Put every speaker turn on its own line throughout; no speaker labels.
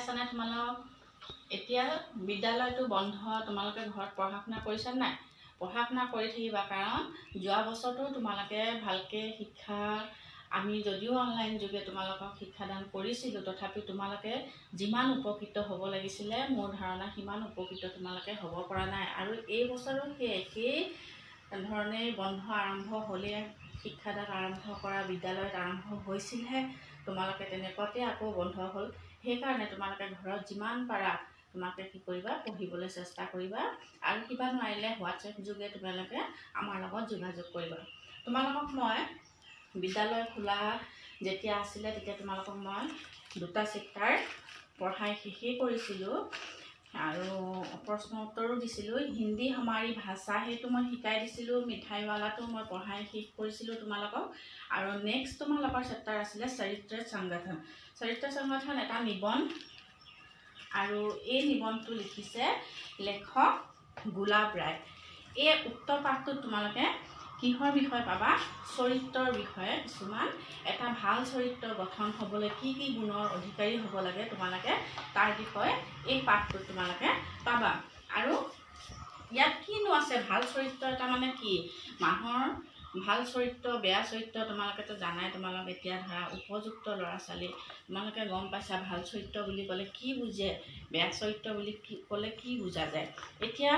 আছানে তোমালোক? এতিয়া বিদ্যালয়টো বন্ধ, তোমালোকে ঘৰত পঢ়া শুনা কৰিছা নাই? পঢ়া শুনা কৰি থাকিবা, কাৰণ যোৱা বছৰটো তোমালোকে ভালকৈ শিক্ষা আমি যদিও অনলাইন যোগে তোমালোকক শিক্ষাদান কৰিছিলোঁ, তথাপি তোমালোকে যিমান উপকৃত হ'ব লাগিছিলে মোৰ ধাৰণা সিমান উপকৃত তোমালোকে হ'ব পৰা নাই। আৰু এই বছৰো সেই একেই ধৰণে বন্ধ আৰম্ভ হ'লে শিক্ষাদান আৰম্ভ কৰা বিদ্যালয়ত আৰম্ভ হৈছিলহে, তোমালোকে তেনেকুৱাতে আকৌ বন্ধ হ'ল। সেইকাৰণে তোমালোকে ঘৰত যিমান পাৰা তোমালোকে কি কৰিবা, পঢ়িবলৈ চেষ্টা কৰিবা, আৰু কিবা নোৱাৰিলে হোৱাটছএপ যোগে তোমালোকে আমাৰ লগত যোগাযোগ কৰিবা। তোমালোকক মই বিদ্যালয় খোলা যেতিয়া আছিলে তেতিয়া তোমালোকক মই 2টা চেপ্টাৰ পঢ়াই শেষেই কৰিছিলোঁ, আৰু প্ৰশ্ন উত্তৰো দিছিলোঁ। হিন্দী হমাৰী ভাষা সেইটো মই শিকাই দিছিলোঁ, মিঠাইৱালাটো মই পঢ়াই শেষ কৰিছিলোঁ তোমালোকক। আৰু নেক্সট তোমালোকৰ চেপ্টাৰ আছিলে চৰিত্ৰ সংগঠন। চৰিত্ৰ সংগঠন এটা নিবন্ধ, আৰু এই নিবন্ধটো লিখিছে লেখক গোলাপ ৰায়। এই উক্ত পাঠটোত তোমালোকে কিহৰ বিষয়ে পাবা? চৰিত্ৰৰ বিষয়ে কিছুমান, এটা ভাল চৰিত্ৰ গঠন হ'বলৈ কি কি গুণৰ অধিকাৰী হ'ব লাগে তোমালোকে তাৰ বিষয়ে এই পাঠটোত তোমালোকে পাবা। আৰু ইয়াত কিনো আছে, ভাল চৰিত্ৰ এটা মানে কি? মানুহৰ ভাল চৰিত্ৰ, বেয়া চৰিত্ৰ তোমালোকেতো জানাই। তোমালোক এতিয়া ধৰা উপযুক্ত ল'ৰা ছোৱালী, তোমালোকে গম পাইছা ভাল চৰিত্ৰ বুলি ক'লে কি বুজে, বেয়া চৰিত্ৰ বুলি ক'লে কি বুজা যায়। এতিয়া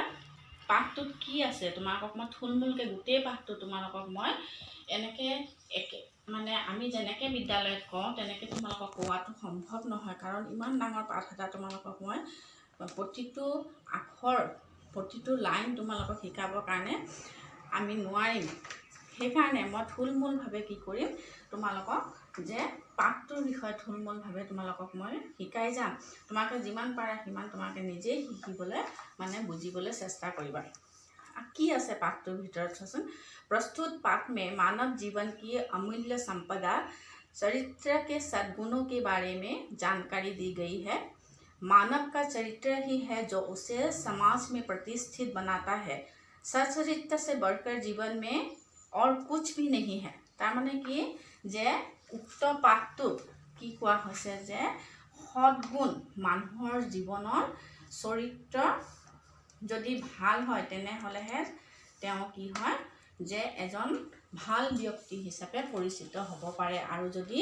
পাঠটোত কি আছে তোমালোকক মই থুলমূলকৈ গোটেই পাঠটো তোমালোকক মই এনেকৈ মানে আমি যেনেকৈ বিদ্যালয়ত কওঁ তেনেকৈ তোমালোকক কোৱাটো সম্ভৱ নহয়, কাৰণ ইমান ডাঙৰ পাঠ এটা তোমালোকক মই প্ৰতিটো আখৰ প্ৰতিটো লাইন তোমালোকক শিকাবৰ কাৰণে আমি নোৱাৰিম। সেইকাৰণে মই থুলমূলভাৱে কি কৰিম, তোমালোকক যে পাঠটোৰ বিষয়ে থুলমূলভাৱে তোমালোকক মই শিকাই যাম। তোমালোকে যিমান পাৰা সিমান তোমালোকে নিজেই শিকিবলৈ মানে বুজিবলৈ চেষ্টা কৰিবা। কি আছে পাঠটোৰ ভিতৰত চোৱাচোন। प्रस्तुत पाठ में मानव जीवन की अमूल्य संपदा चरित्र के सद्गुणों के बारे में जानकारी दी गई है। मानव का चरित्र ही है जो उसे समाज में प्रतिष्ठित बनाता है। सच्चरित्र से बढ़कर जीवन में और कुछ भी नहीं है। तार माने कि जे उक्त पाठटुत কি কোৱা হৈছে যে সদ্গুণ, মানুহৰ জীৱনৰ চৰিত্ৰ যদি ভাল হয় তেনেহ'লেহে তেওঁ কি হয়, যে এজন ভাল ব্যক্তি হিচাপে পৰিচিত হ'ব পাৰে, আৰু যদি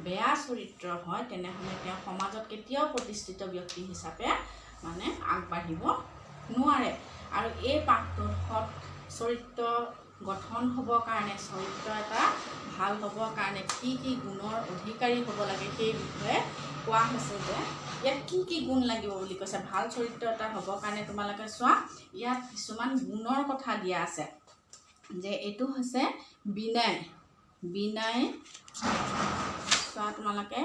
বেয়া চৰিত্ৰ হয় তেনেহ'লে তেওঁ সমাজত কেতিয়াও প্ৰতিষ্ঠিত ব্যক্তি হিচাপে মানে আগবাঢ়িব নোৱাৰে। আৰু এই পাঠটোত সৎ চৰিত্ৰ গঠন হ'বৰ কাৰণে, চৰিত্ৰ এটা ভাল হ'বৰ কাৰণে কি কি গুণৰ অধিকাৰী হ'ব লাগে সেই বিষয়ে কোৱা হৈছে। যে ইয়াত কি কি গুণ লাগিব বুলি কৈছে ভাল চৰিত্ৰ এটা হ'বৰ কাৰণে। তোমালোকে চোৱা, ইয়াত কিছুমান গুণৰ কথা দিয়া আছে, যে এইটো হৈছে বিনয়। বিনয় চোৱা তোমালোকে,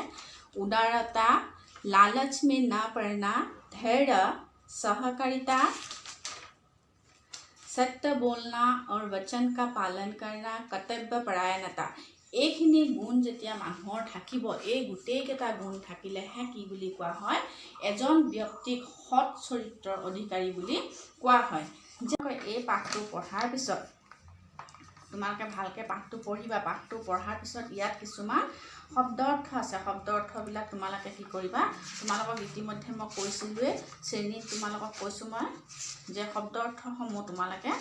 उदारता, लालच में न पड़ना, धैर्य, सहकारिता, सत्य बोलना और वचन का पालन करना, कर्तव्य परायणता। এইখিনি গুণ যেতিয়া মানুহৰ থাকিব, এই গোটেইকেইটা গুণ থাকিলেহে কি বুলি কোৱা হয়, এজন ব্যক্তিক সৎ চৰিত্ৰৰ অধিকাৰী বুলি কোৱা হয়। যে এই পাঠটো পঢ়াৰ পিছত তোমালোকে ভালকৈ পাঠটো পঢ়িবা। পাঠটো পঢ়াৰ পিছত ইয়াত কিছুমান শব্দ অৰ্থ আছে। শব্দ অৰ্থবিলাক তোমালোকে কি কৰিবা, তোমালোকক ইতিমধ্যে মই কৈছিলোঁৱেই, শ্ৰেণীত তোমালোকক কৈছোঁ মই যে শব্দ অৰ্থসমূহ তোমালোকে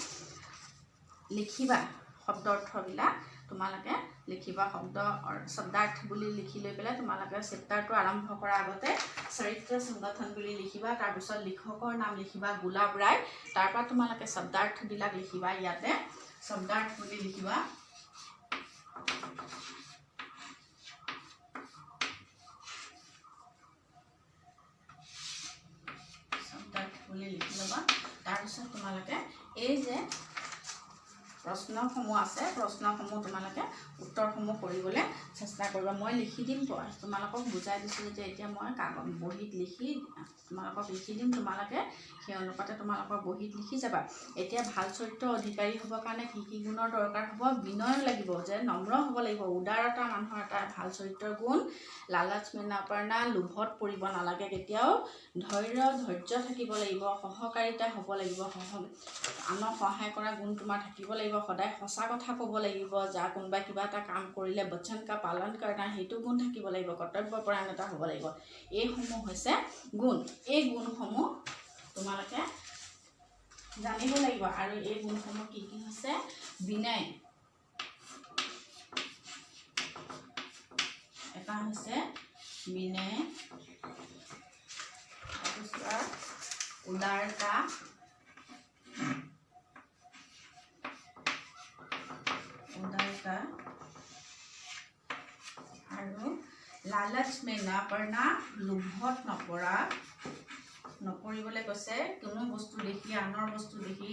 লিখিবা। শব্দ অৰ্থবিলাক তোমালোকে লিখিবা। শব্দাৰ্থ বুলি লিখি লৈ পেলাই তোমালোকে চেপ্টাৰটো আৰম্ভ কৰাৰ আগতে চৰিত্ৰ সংগঠন বুলি লিখিবা। তাৰপিছত লিখকৰ নাম লিখিবা গোলাপ ৰায়। তাৰপৰা তোমালোকে শব্দাৰ্থবিলাক লিখিবা। ইয়াতে শব্দাৰ্থ বুলি লিখিবা। শব্দাৰ্থ বুলি লিখি ল'বা। তাৰপিছত তোমালোকে এই যে প্ৰশ্নসমূহ আছে, প্ৰশ্নসমূহ তোমালোকে উত্তৰসমূহ কৰিবলৈ চেষ্টা কৰিবা। মই লিখি দিম, তোমালোকক বুজাই দিছিলোঁ যে এতিয়া মই বহীত লিখি তোমালোকক লিখি দিম। তোমালোকে সেই অনুপাতে তোমালোকৰ বহীত লিখি যাবা। এতিয়া ভাল চৰিত্ৰ অধিকাৰী হ'বৰ কাৰণে কি কি গুণৰ দৰকাৰ হ'ব? বিনয় লাগিব, যে নম্ৰ হ'ব লাগিব। উদাৰতা মানুহৰ এটা ভাল চৰিত্ৰৰ গুণ। লালাচ মে না পড়না, লোভত পৰিব নালাগে কেতিয়াও। ধৈৰ্য থাকিব লাগিব। সহকাৰিতা হ'ব লাগিব, আনক সহায় কৰা গুণ তোমাৰ থাকিব লাগিব। সদায় সঁচা কথা ক'ব লাগিব, যাৰ কোনোবাই কিবা এটা কাম কৰিলে বচন কা পালন কৰা সেইটো গুণ থাকিব লাগিব, কৰ্তব্যপৰায়ণতা হ'ব লাগিব। এইসমূহ হৈছে গুণ। এই গুণসমূহ তোমালোকে জানিব লাগিব। আৰু এই গুণসমূহ কি কি হৈছে? বিনয়, এটা হৈছে বিনয়, তাৰপিছত উদাৰতা, আৰু লালচ মে না পৰনা, লোভত নপৰিবলৈ কৈছে। কোনো বস্তু দেখি, আনৰ বস্তু দেখি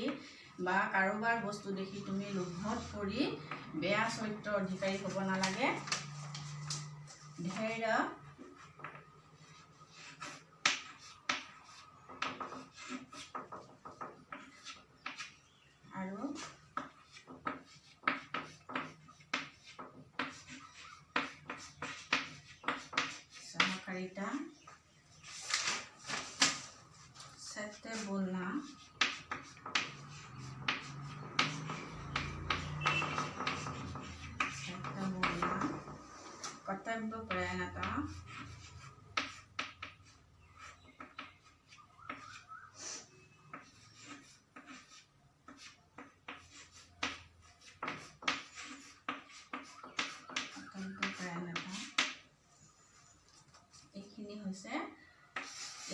বা কাৰোবাৰ বস্তু দেখি তুমি লোভত পৰি বেয়া চৰিত্ৰৰ অধিকাৰী হ'ব নালাগে। ধৈৰ্য, আৰু সহকাৰিতা, सत्य बोलना, कर्तव्यपरायणता,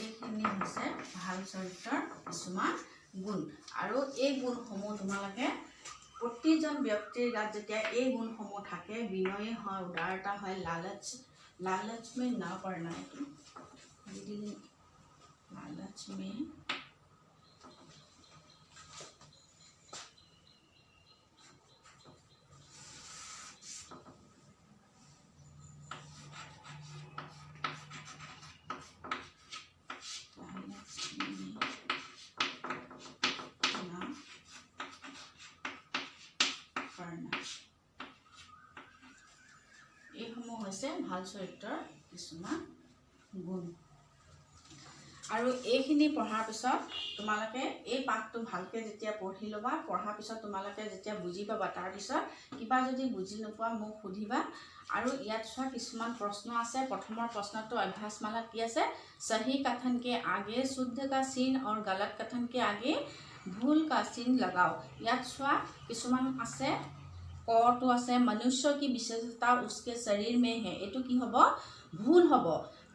এইখিনি হৈছে ভাল চৰিত্ৰৰ কিছুমান গুণ। আৰু এই গুণসমূহ তোমালোকে প্ৰতিজন ব্যক্তিৰ গাত যেতিয়া এই গুণসমূহ থাকে, বিনয়ী হয়, উদাৰতা হয়, লালচ মে না পৰনা, লালচ মে এইসমূহ হৈছে ভাল চৰিত্ৰৰ কিছুমান গুণ। আৰু এইখিনি পঢ়াৰ পিছত তোমালোকে এই পাঠটো ভালকৈ যেতিয়া পঢ়ি ল'বা, পঢ়াৰ পিছত তোমালোকে যেতিয়া বুজি পাবা, তাৰপিছত কিবা যদি বুজি নোপোৱা মোক সুধিবা। আৰু ইয়াত চোৱা কিছুমান প্ৰশ্ন আছে। প্ৰথমৰ প্ৰশ্নটো অভ্যাসমালাত কি আছে? সহি কথন के आगे शुद्ध का चिन्ह और गलत कथन के आगे भूल का चिन्ह लगाओ। ইয়াত চোৱা কিছুমান আছে। কটো আছে, मनुष्य की विशेषता उसके शरीर में है, এইটো কি হ'ব? ভুল হ'ব।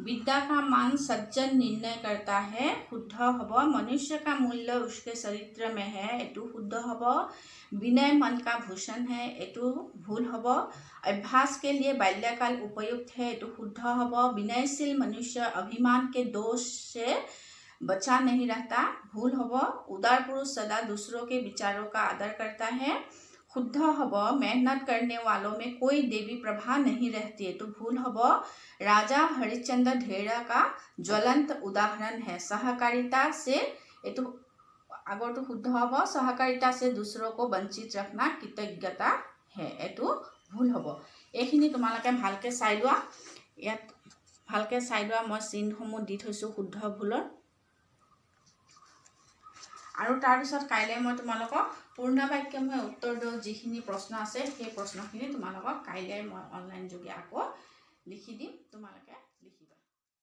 विद्या का मान सज्जन निर्णय करता है, শুদ্ধ হ'ব। मनुष्य का मूल्य उसके चरित्र में है, এইটো শুদ্ধ হ'ব। विनय मन का भूषण है, এইটো ভুল হ'ব। अभ्यास के लिए बाल्यकाल उपयुक्त है, এইটো শুদ্ধ হ'ব। विनयशील मनुष्य अभिमान के दोष से बचा नहीं रहता, भूल হ'ব। उदार पुरुष सदा दूसरों के विचारों का आदर करता है, शुद्ध हब। मेहनत करने वालों में कोई देवी प्रभा नहीं रहती, तो भूल हब। राजा हरिश्चंद्र धैर्य का ज्वलंत उदाहरण है, सहकारिता से एतु आगर तो शुद्ध हब। सहकारिता से दूसरों को वंचित रखना कृतज्ञता है, एतु भूल हब। এইখিনি তোমালোকে ভালকৈ চাই লোৱা। ইয়াত ভালকৈ চাই লোৱা, মই চিহ্নসমূহ দি থৈছোঁ শুদ্ধ ভুলৰ। আৰু তাৰপিছত কাইলৈ মই তোমালোকক পূৰ্ণ বাক্যময় উত্তৰ দিওঁ যিখিনি প্ৰশ্ন আছে, সেই প্ৰশ্নখিনি তোমালোকক কাইলৈ মই অনলাইন যোগে আকৌ লিখি দিম। তোমালোকে